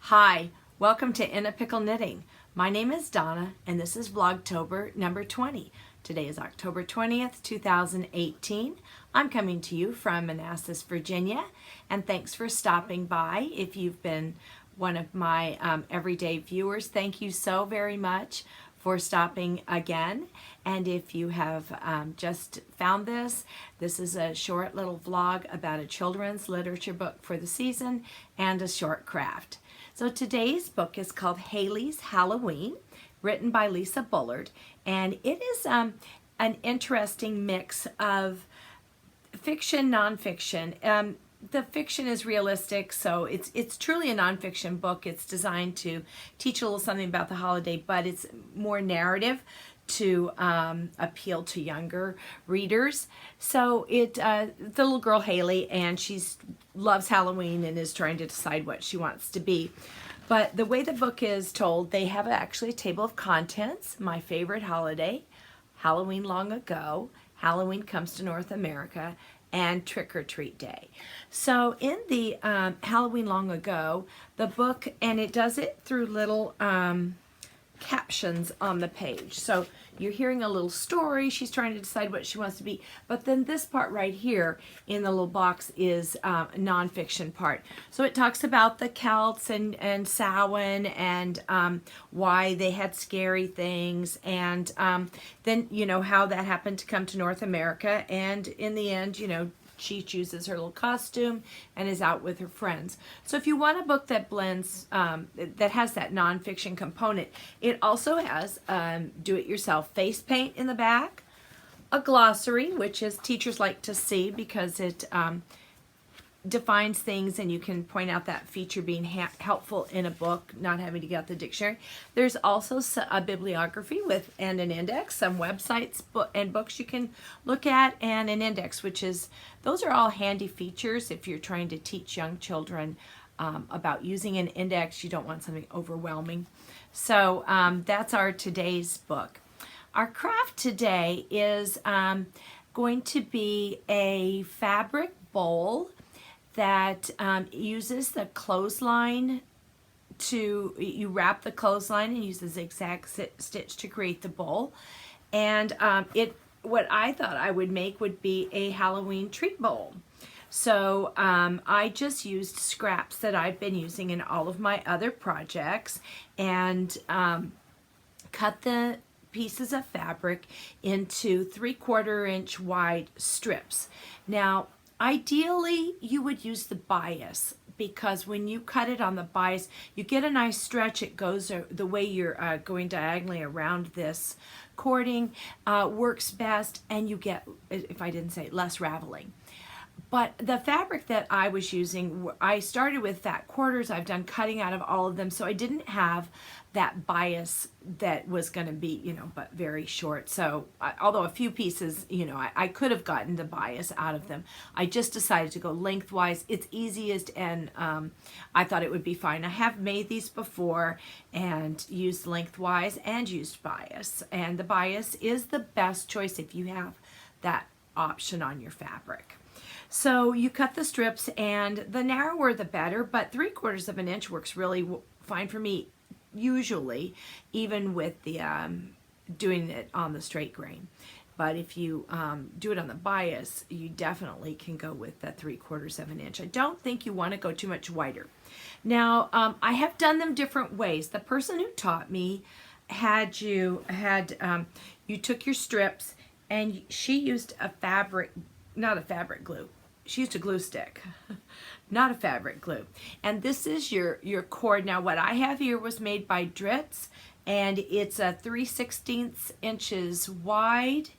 Hi, welcome to In a Pickle Knitting. My name is Donna and this is Vlogtober number 20. Today is October 20th, 2018. I'm coming to you from Manassas, Virginia, and thanks for stopping by. If you've been one of my everyday viewers, thank you so very much for stopping again. And if you have just found this is a short little vlog about a children's literature book for the season and a short craft. So today's book is called Haley's Halloween, written by Lisa Bullard, and it is an interesting mix of fiction, nonfiction. The fiction is realistic, so it's truly a nonfiction book. It's designed to teach a little something about the holiday, but it's more narrative to appeal to younger readers. So the little girl Haley, and she loves Halloween and is trying to decide what she wants to be. But the way the book is told, they have actually a table of contents: my favorite holiday, Halloween long ago, Halloween comes to North America, and Trick or Treat Day. So in the Halloween long ago, the book, and it does it through little captions on the page. So you're hearing a little story. She's trying to decide what she wants to be. But then this part right here in the little box is a nonfiction part. So it talks about the Celts and Samhain and why they had scary things, and then, you know, how that happened to come to North America. And in the end, you know, she chooses her little costume and is out with her friends. So if you want a book that blends, that has that nonfiction component, it also has do-it-yourself face paint in the back, a glossary, which is teachers like to see because it defines things, and you can point out that feature being helpful in a book, not having to get out the dictionary. There's also a bibliography and an index, some websites and books you can look at, and an index, those are all handy features if you're trying to teach young children about using an index. You don't want something overwhelming. So that's our today's book. Our craft today is going to be a fabric bowl that uses the clothesline you wrap the clothesline and use the zigzag stitch to create the bowl. And what I thought I would make would be a Halloween treat bowl. So I just used scraps that I've been using in all of my other projects, and cut the pieces of fabric into 3/4 inch wide strips. Now, ideally, you would use the bias, because when you cut it on the bias, you get a nice stretch. It goes the way you're going diagonally around this cording, works best, and you get, if I didn't say it, less raveling. But the fabric that I was using, I started with fat quarters. I've done cutting out of all of them, so I didn't have that bias that was going to be, you know, but very short. So although a few pieces, you know, I could have gotten the bias out of them, I just decided to go lengthwise. It's easiest, and I thought it would be fine. I have made these before and used lengthwise and used bias, and the bias is the best choice if you have that option on your fabric. So you cut the strips, and the narrower the better, but 3/4 inch works really fine for me, usually, even with the doing it on the straight grain. But if you do it on the bias, you definitely can go with the 3/4 inch. I don't think you want to go too much wider. Now, I have done them different ways. The person who taught me you took your strips, and she used not a fabric glue. She used a glue stick, not a fabric glue. And this is your cord. Now, what I have here was made by Dritz, and it's a 3/16 inches wide,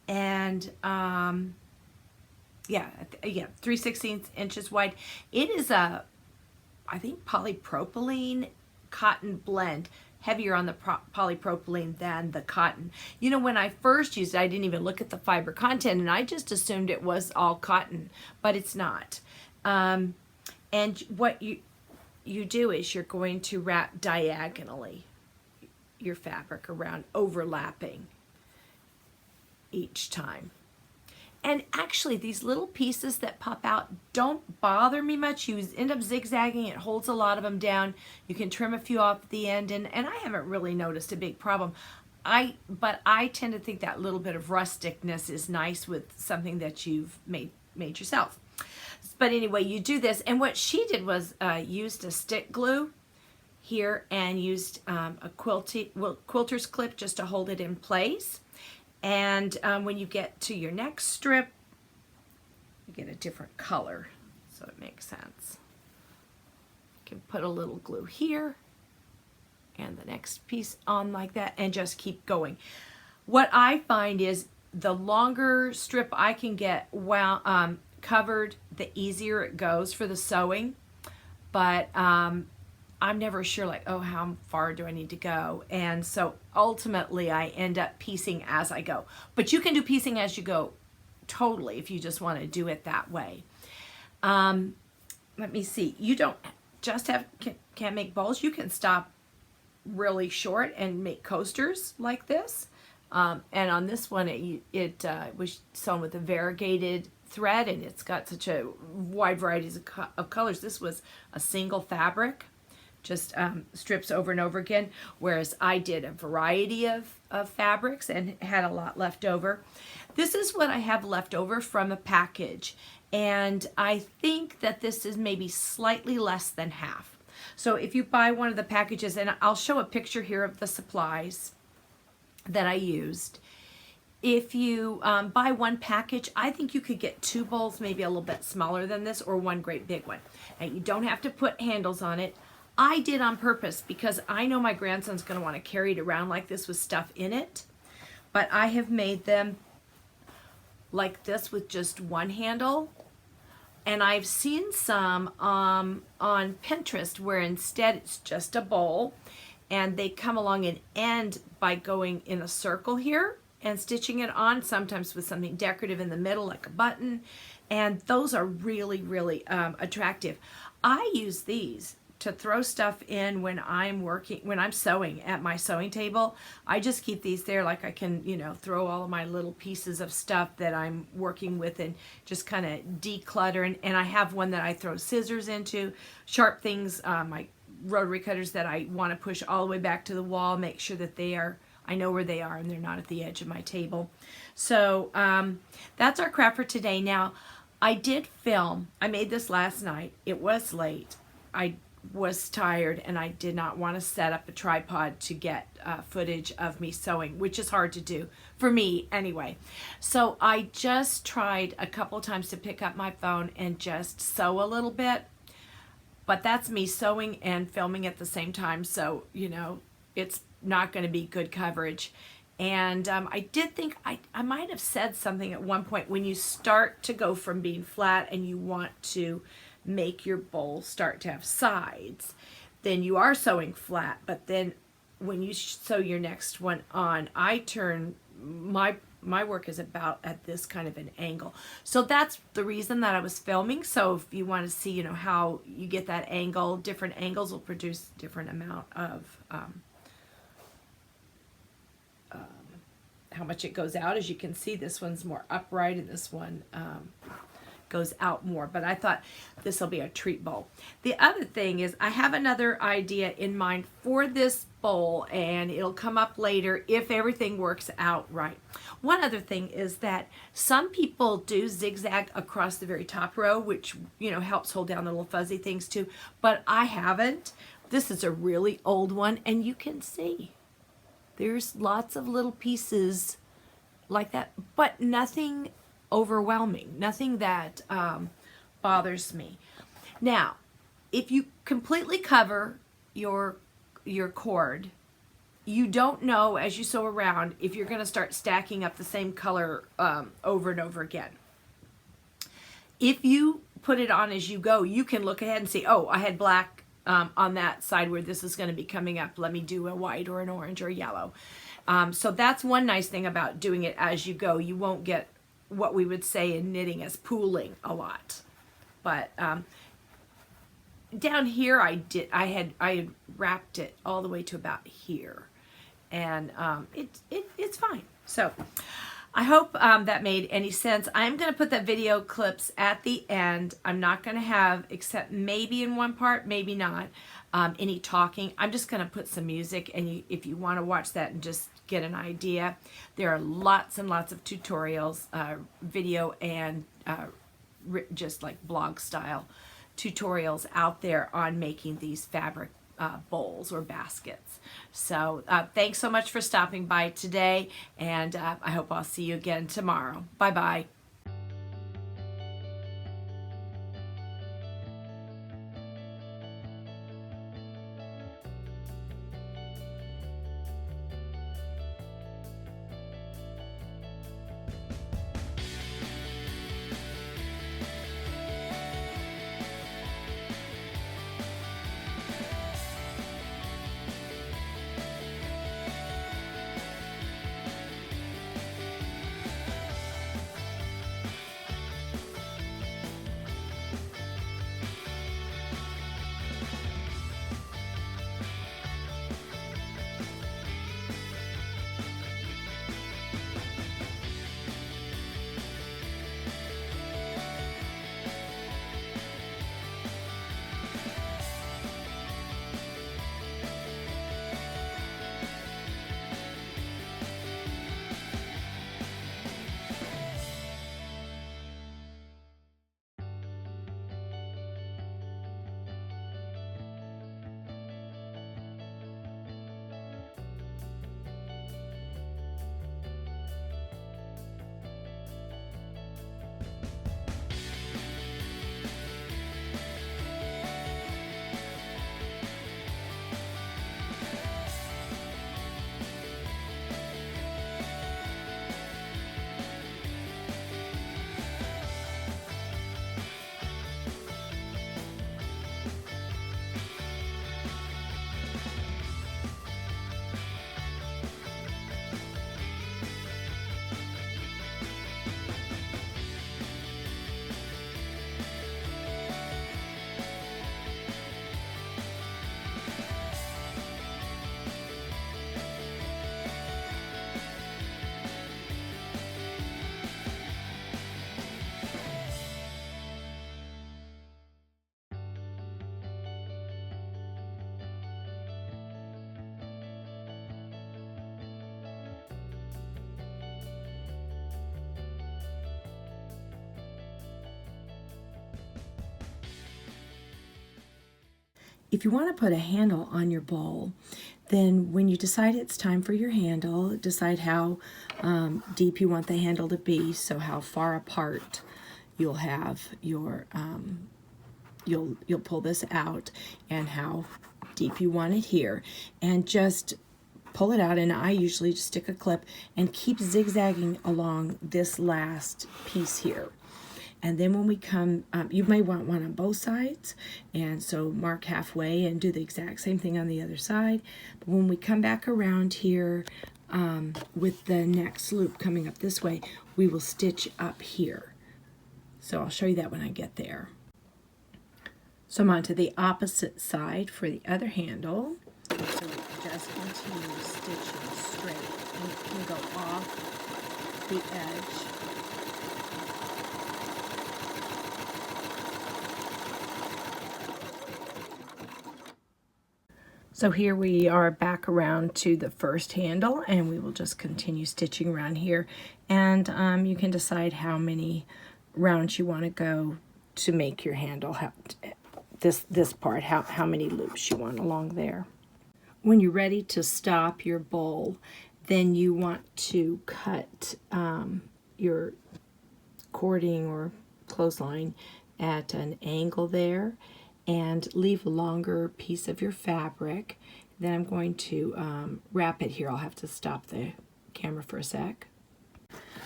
and 3/16 inches wide. It is I think polypropylene cotton blend, heavier on the polypropylene than the cotton. You know, when I first used it, I didn't even look at the fiber content, and I just assumed it was all cotton, but it's not. And what you do is you're going to wrap diagonally your fabric around, overlapping each time. And actually, these little pieces that pop out don't bother me much. You end up zigzagging, it holds a lot of them down. You can trim a few off at the end, and I haven't really noticed a big problem. But I tend to think that little bit of rusticness is nice with something that you've made yourself. But anyway, you do this, and what she did was used a stick glue here and used a quilter's clip just to hold it in place. And when you get to your next strip, you get a different color, so it makes sense. You can put a little glue here and the next piece on like that and just keep going. What I find is the longer strip I can get covered, the easier it goes for the sewing. But I'm never sure, like, oh, how far do I need to go? And so ultimately I end up piecing as I go. But you can do piecing as you go totally if you just want to do it that way. Let me see. You don't just can't make bowls. You can stop really short and make coasters like this. And on this one, it was sewn with a variegated thread, and it's got such a wide variety of colors. This was a single fabric, just strips over and over again, whereas I did a variety of fabrics and had a lot left over. This is what I have left over from a package, and I think that this is maybe slightly less than half. So if you buy one of the packages, and I'll show a picture here of the supplies that I used. If you buy one package, I think you could get 2 bowls, maybe a little bit smaller than this, or one great big one. And you don't have to put handles on it. I did on purpose because I know my grandson's going to want to carry it around like this with stuff in it. But I have made them like this with just one handle. And I've seen some on Pinterest where instead it's just a bowl, and they come along and end by going in a circle here and stitching it on, sometimes with something decorative in the middle like a button, and those are really, really attractive. I use these to throw stuff in when I'm sewing at my sewing table. I just keep these there, like I can, throw all of my little pieces of stuff that I'm working with and just kind of declutter. And I have one that I throw scissors into, sharp things, my rotary cutters that I want to push all the way back to the wall, make sure that I know where they are and they're not at the edge of my table. So that's our craft for today. Now, I did film. I made this last night. It was late. I was tired and I did not want to set up a tripod to get footage of me sewing, which is hard to do for me anyway. So I just tried a couple times to pick up my phone and just sew a little bit, but that's me sewing and filming at the same time, so it's not going to be good coverage. And I did think I might have said something at one point, when you start to go from being flat and you want to make your bowl start to have sides, then you are sewing flat. But then when you sew your next one on, I turn my work is about at this kind of an angle. So that's the reason that I was filming. So if you want to see, how you get that angle, different angles will produce different amount of how much it goes out. As you can see, this one's more upright and this one goes out more, but I thought this will be a treat bowl. The other thing is I have another idea in mind for this bowl, and it'll come up later if everything works out right. One other thing is that some people do zigzag across the very top row, which helps hold down the little fuzzy things too, but I haven't. This is a really old one, and you can see there's lots of little pieces like that, but nothing overwhelming, nothing that bothers me. Now, if you completely cover your cord, you don't know as you sew around if you're going to start stacking up the same color over and over again. If you put it on as you go, you can look ahead and see, oh, I had black on that side where this is going to be coming up. Let me do a white or an orange or a yellow. So that's one nice thing about doing it as you go. You won't get what we would say in knitting as pooling a lot. But down here I had wrapped it all the way to about here, and it's fine. So I hope that made any sense. I'm going to put the video clips at the end. I'm not going to have, except maybe in one part, maybe not, any talking. I'm just going to put some music, and if you want to watch that and just get an idea, there are lots and lots of tutorials, video and just like blog style tutorials out there on making these fabric bowls or baskets. So thanks so much for stopping by today, and I hope I'll see you again tomorrow. Bye-bye. If you want to put a handle on your bowl, then when you decide it's time for your handle, decide how deep you want the handle to be, so how far apart you'll have your, you'll pull this out, and how deep you want it here. And just pull it out, and I usually just stick a clip and keep zigzagging along this last piece here. And then when we come, you may want one on both sides, and so mark halfway and do the exact same thing on the other side. But when we come back around here with the next loop coming up this way, we will stitch up here. So I'll show you that when I get there. So I'm on to the opposite side for the other handle. So just continue stitching straight, and it can go off the edge. So here we are back around to the first handle, and we will just continue stitching around here. And you can decide how many rounds you want to go to make your handle, this part, how many loops you want along there. When you're ready to stop your bowl, then you want to cut your cording or clothesline at an angle there, and leave a longer piece of your fabric. Then I'm going to wrap it here. I'll have to stop the camera for a sec.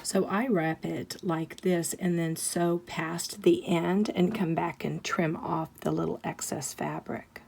So I wrap it like this, and then sew past the end and come back and trim off the little excess fabric.